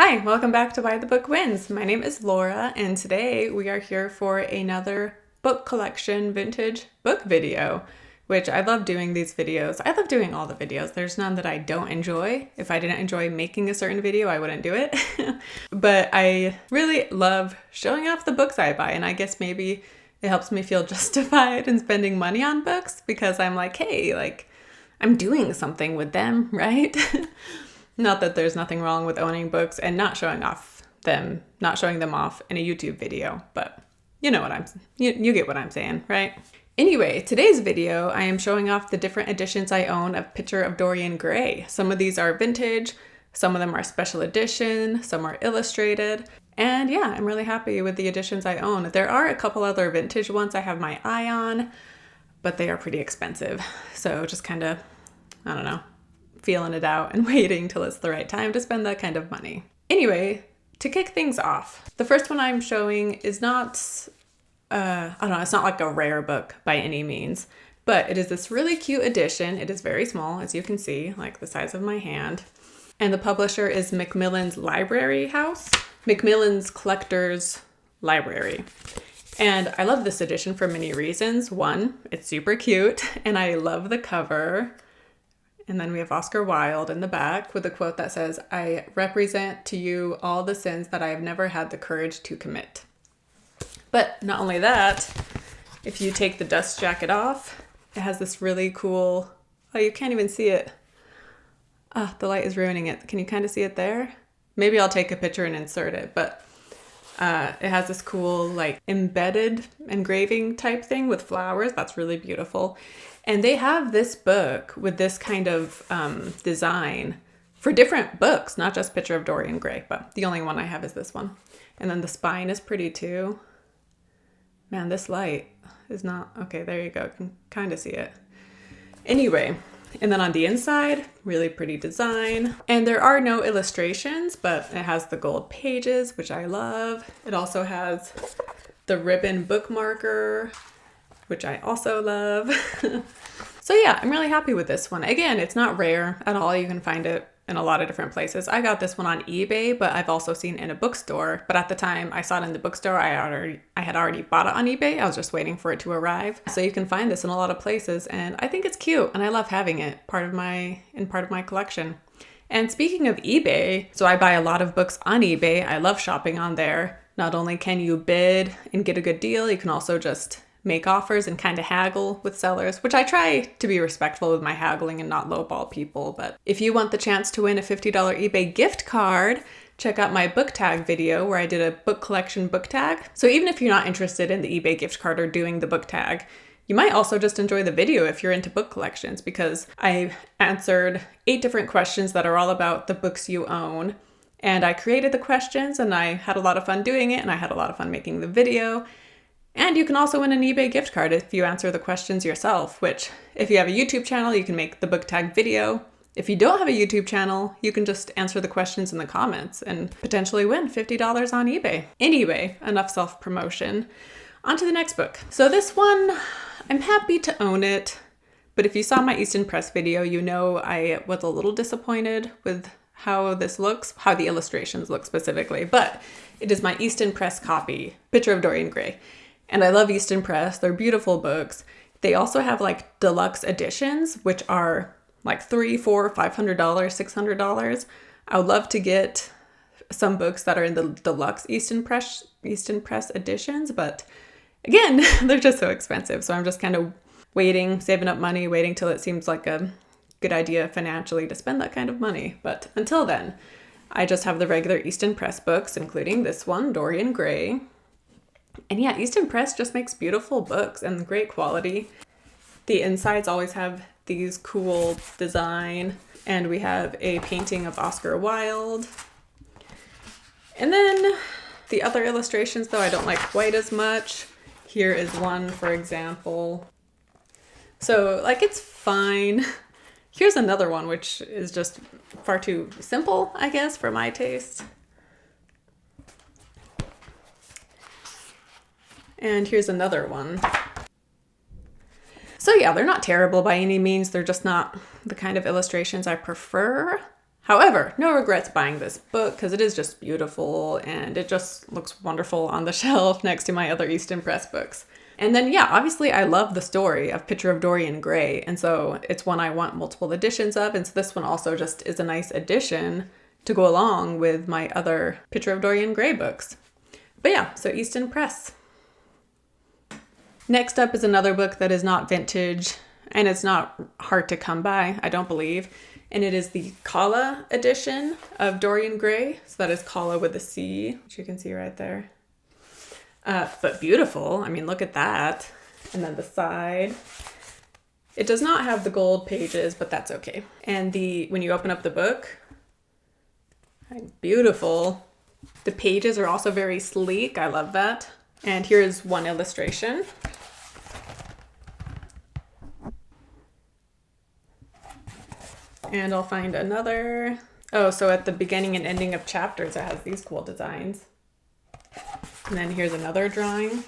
Hi, welcome back to Why the Book Wins. My name is Laura, and today we are here for another book collection vintage book video, which I love doing these videos. I love doing all the videos. There's none that I don't enjoy. If I didn't enjoy making a certain video, I wouldn't do it. But I really love showing off the books I buy, and I guess maybe it helps me feel justified in spending money on books because I'm like, hey, I'm doing something with them, right? Not that there's nothing wrong with owning books and not showing them off in a YouTube video, but you get what I'm saying, right? Anyway, today's video, I am showing off the different editions I own of Picture of Dorian Gray. Some of these are vintage, some of them are special edition, some are illustrated, and yeah, I'm really happy with the editions I own. There are a couple other vintage ones I have my eye on, but they are pretty expensive, so just kind of, I don't know, feeling it out and waiting till it's the right time to spend that kind of money. Anyway, to kick things off, the first one I'm showing is not, it's not like a rare book by any means, but it is this really cute edition. It is very small, as you can see, like the size of my hand. And the publisher is McMillan's Library House, McMillan's Collector's Library. And I love this edition for many reasons. One, it's super cute, and I love the cover. And then we have Oscar Wilde in the back with a quote that says, "I represent to you all the sins that I have never had the courage to commit." But not only that, if you take the dust jacket off, it has this really cool, oh, you can't even see it. The light is ruining it. Can you kind of see it there? Maybe I'll take a picture and insert it, but it has this cool like embedded engraving type thing with flowers. That's really beautiful. And they have this book with this kind of design for different books, not just Picture of Dorian Gray, but the only one I have is this one. And then the spine is pretty too. Man, this light is not, okay, there you go. You can kind of see it. Anyway, and then on the inside, really pretty design. And there are no illustrations, but it has the gold pages, which I love. It also has the ribbon bookmarker, which I also love. So yeah, I'm really happy with this one. Again, it's not rare at all. You can find it in a lot of different places. I got this one on eBay, but I've also seen it in a bookstore. But at the time I saw it in the bookstore, I had already bought it on eBay. I was just waiting for it to arrive. So you can find this in a lot of places, and I think it's cute, and I love having it part of my collection. And speaking of eBay, so I buy a lot of books on eBay. I love shopping on there. Not only can you bid and get a good deal, you can also just make offers and kind of haggle with sellers, which I try to be respectful with my haggling and not lowball people. But if you want the chance to win a $50 eBay gift card, check out my book tag video where I did a book collection book tag. So even if you're not interested in the eBay gift card or doing the book tag, you might also just enjoy the video if you're into book collections, because I answered 8 different questions that are all about the books you own. And I created the questions, and I had a lot of fun doing it, and I had a lot of fun making the video. And you can also win an eBay gift card if you answer the questions yourself, which if you have a YouTube channel, you can make the book tag video. If you don't have a YouTube channel, you can just answer the questions in the comments and potentially win $50 on eBay. Anyway, enough self-promotion. On to the next book. So this one, I'm happy to own it, but if you saw my Easton Press video, you know I was a little disappointed with how this looks, how the illustrations look specifically, but it is my Easton Press copy, Picture of Dorian Gray. And I love Easton Press. They're beautiful books. They also have like deluxe editions, which are like $300, $400, $500, $600. I would love to get some books that are in the deluxe Easton Press editions, but again, they're just so expensive. So I'm just kind of waiting, saving up money, waiting till it seems like a good idea financially to spend that kind of money. But until then, I just have the regular Easton Press books, including this one, Dorian Gray. And yeah, Easton Press just makes beautiful books and great quality. The insides always have these cool design, and we have a painting of Oscar Wilde. And then the other illustrations, though, I don't like quite as much. Here is one, for example. So, it's fine. Here's another one, which is just far too simple, I guess, for my taste. And here's another one. So yeah, they're not terrible by any means. They're just not the kind of illustrations I prefer. However, no regrets buying this book because it is just beautiful and it just looks wonderful on the shelf next to my other Easton Press books. And then, yeah, obviously I love the story of Picture of Dorian Gray. And so it's one I want multiple editions of. And so this one also just is a nice addition to go along with my other Picture of Dorian Gray books. But yeah, so Easton Press. Next up is another book that is not vintage and it's not hard to come by, I don't believe. And it is the Calla edition of Dorian Gray. So that is Calla with a C, which you can see right there. But beautiful. I mean, look at that. And then the side. It does not have the gold pages, but that's okay. And when you open up the book, beautiful. The pages are also very sleek. I love that. And here's one illustration. And I'll find another. Oh, so at the beginning and ending of chapters, it has these cool designs. And then here's another drawing.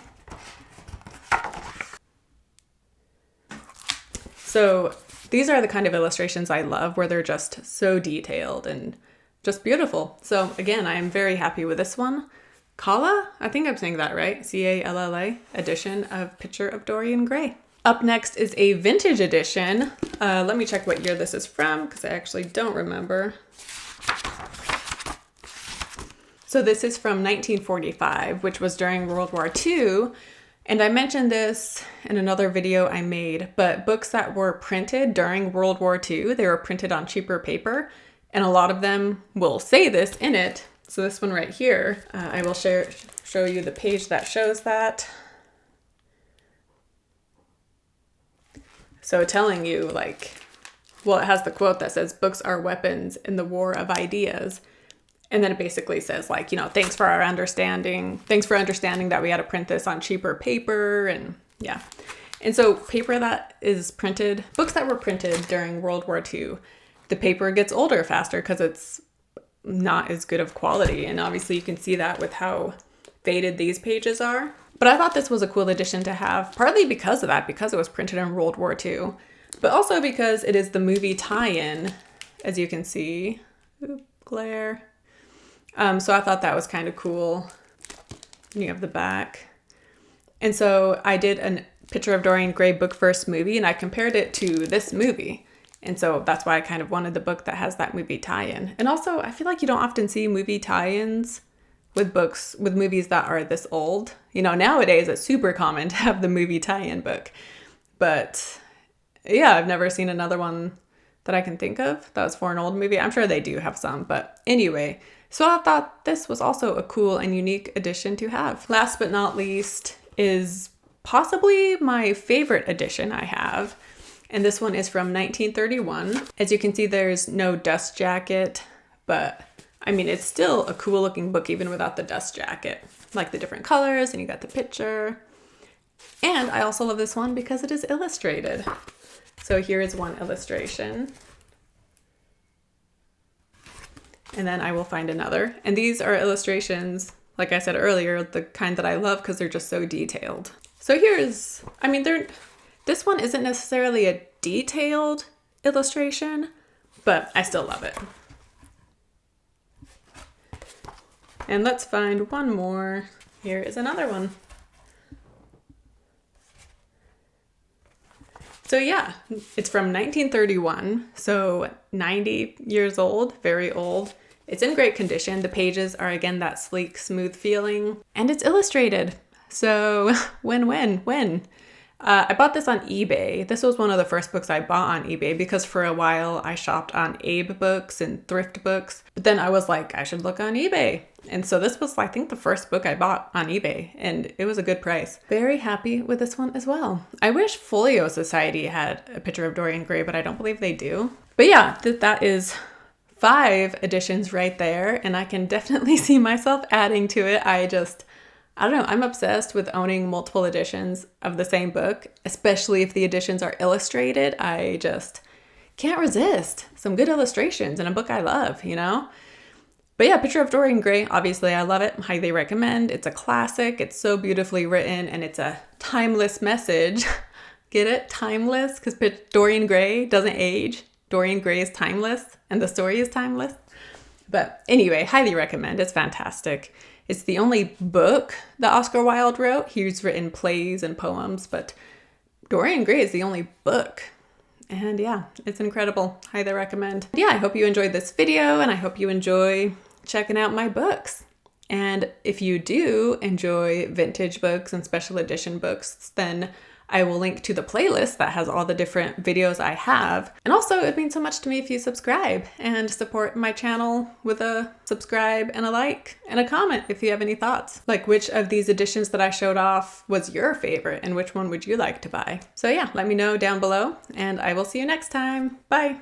So these are the kind of illustrations I love, where they're just so detailed and just beautiful. So again, I am very happy with this one. Calla, I think I'm saying that right, Calla edition of Picture of Dorian Gray. Up next is a vintage edition. Let me check what year this is from, because I actually don't remember. So this is from 1945, which was during World War II. And I mentioned this in another video I made, but books that were printed during World War II, they were printed on cheaper paper. And a lot of them will say this in it. So this one right here, I will show you the page that shows that. So telling you like, well, it has the quote that says, "Books are weapons in the war of ideas." And then it basically says like, you know, thanks for understanding that we had to print this on cheaper paper. And yeah. And so paper that is printed, books that were printed during World War II, the paper gets older faster because it's not as good of quality. And obviously you can see that with how faded these pages are. But I thought this was a cool edition to have, partly because of that, because it was printed in World War II, but also because it is the movie tie-in, as you can see. Oop, glare. So I thought that was kind of cool. You have the back. And so I did a Picture of Dorian Gray book first movie, and I compared it to this movie. And so that's why I kind of wanted the book that has that movie tie-in. And also, I feel like you don't often see movie tie-ins with books, with movies that are this old. You know, nowadays it's super common to have the movie tie-in book. But yeah, I've never seen another one that I can think of that was for an old movie. I'm sure they do have some, but anyway. So I thought this was also a cool and unique edition to have. Last but not least is possibly my favorite edition I have. And this one is from 1931. As you can see, there's no dust jacket, but I mean, it's still a cool looking book even without the dust jacket. Like the different colors, and you got the picture. And I also love this one because it is illustrated. So here is one illustration. And then I will find another. And these are illustrations, like I said earlier, the kind that I love because they're just so detailed. So here's, I mean, this one isn't necessarily a detailed illustration, but I still love it. And let's find one more. Here is another one. So yeah, it's from 1931, so 90 years old, very old. It's in great condition. The pages are, again, that sleek, smooth feeling, and it's illustrated. So win-win-win. I bought this on eBay. This was one of the first books I bought on eBay because for a while I shopped on Abe Books and Thrift Books. But then I was like, I should look on eBay. And so this was, I think, the first book I bought on eBay, and it was a good price. Very happy with this one as well. I wish Folio Society had a Picture of Dorian Gray, but I don't believe they do. But yeah, that is 5 editions right there, and I can definitely see myself adding to it. I don't know, I'm obsessed with owning multiple editions of the same book, especially if the editions are illustrated. I just can't resist some good illustrations in a book I love, you know? But yeah, Picture of Dorian Gray, obviously I love it, highly recommend. It's a classic, it's so beautifully written, and it's a timeless message. Get it? Timeless? Because Dorian Gray doesn't age. Dorian Gray is timeless and the story is timeless. But anyway, highly recommend. It's fantastic. It's the only book that Oscar Wilde wrote. He's written plays and poems, but Dorian Gray is the only book. And yeah, it's incredible. Highly recommend. Yeah, I hope you enjoyed this video and I hope you enjoy checking out my books. And if you do enjoy vintage books and special edition books, then I will link to the playlist that has all the different videos I have. And also, it would mean so much to me if you subscribe and support my channel with a subscribe and a like and a comment if you have any thoughts. Like, which of these editions that I showed off was your favorite and which one would you like to buy? So yeah, let me know down below and I will see you next time. Bye.